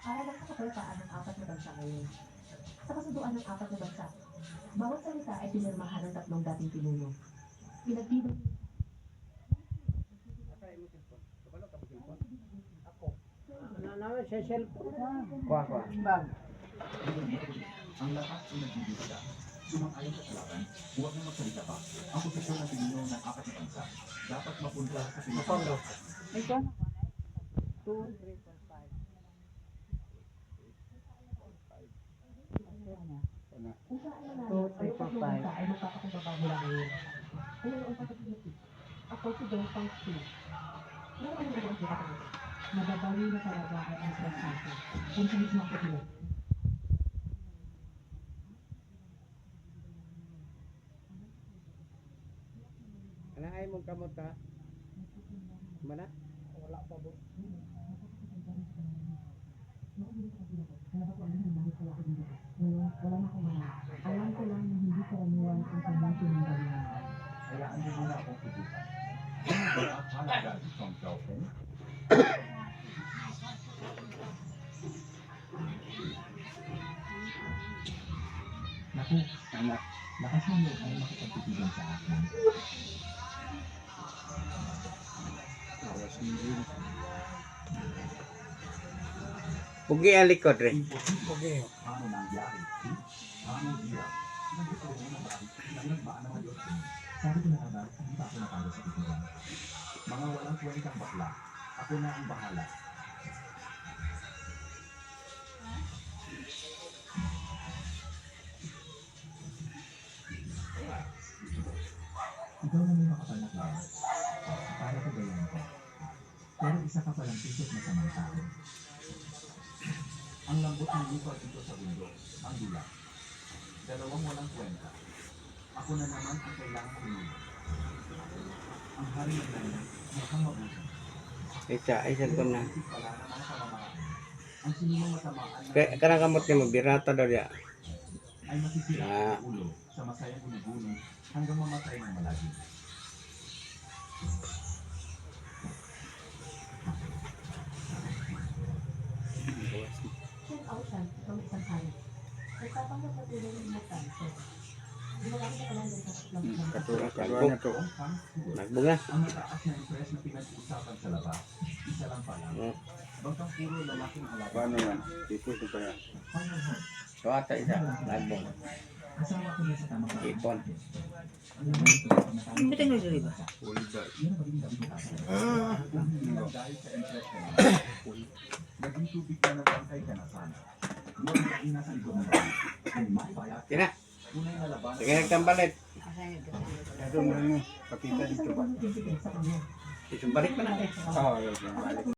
para nagkakapalaan ng apat na bansa ngayon. Sa kasunduan ng apat na bansa, bawat salita ay pinirmahan ng tatlong dating pinuno. Pinagtibay Ang lakas ay nagbibigay. Sumang-ayon sa kalaban, huwag na magsalita pa. Ang posisyon ng pinuno ng apat na bansa dapat mapunta sa pinagpapalak. Ito, 2, 3, 4, 5. kung saan na Two, namin, three, ang four, tatlong five. bansa ay magpapakumbaba mula ngayon. Ano ang pagkakinig? Ako si Dong Pang Su. Pero ano ba ang kita ko? Mababawi na talaga ang transato. Kung sa mismo ako dito. Ano ay mong kamot ka? Mana? Wala pa po. Ngayon, wala na akong mahal. Alam ko lang na hindi karaniwan ang kanyang pinanggalingan. Hayaan niyo muna akong subukan. Ano ba ang halaga ng isang Xiaopeng? Naku, anak, lakas mo mo ay makipagtitigan sa akin. Pugi ang likod rin. Imposible. Paano nangyari? Paano hirap? Nandito rin mo na nagmaan naman yun. Sabi ko na nga ba, hindi pa ako natalo sa titigan. Mga walang kwentang bakla. Ako na ang bahala. Ikaw na may makapal na klaro. Para ko gayan ko. Pero isa ka palang pisot na samantao. Ang lambot ng lupa dito sa bundok, ang dula. Dalawang walang kwenta. Ako na naman ang kailangan pinili. Ang hari ng lain, mukhang mabuti. Isa ko na. Wala na mga pamamaraan. Ang sinumang matamaan na Kaya kanang kamot niya mo, birata daw niya. ay masisira ang ulo sa masayang gunuguno hanggang mamatay ng malagi. Siyang Aushan, ng isang hari. Nagpapanggap na tulong ng Mutan. Gumagawin na pala ng tatlong Katura Ang to. Kang Fu, Nagbunga. ang mataas na impress na pinag-uusapan sa labas, isa lang pala. Bangkang puro lalaking alaga. Paano yan? Ipos ko yan. Final Heart, So ata isa. Nagbong. kasama ko niya sa tamang paraan. Ipon. Ang laman ito sa nakalagay. Hindi tayo nagsabi ba? Yan ang maging gabi ng aso. Kung hindi lang dahil sa impress na naging tubig na ng bangkay ka na sana. Huwag na inasa ito ng bahay. Kung mapayat, Kina. tunay na laban. Sige nagtambalit. Ito na yung pakita dito ba? Isang balik pa natin. Oo, Balik.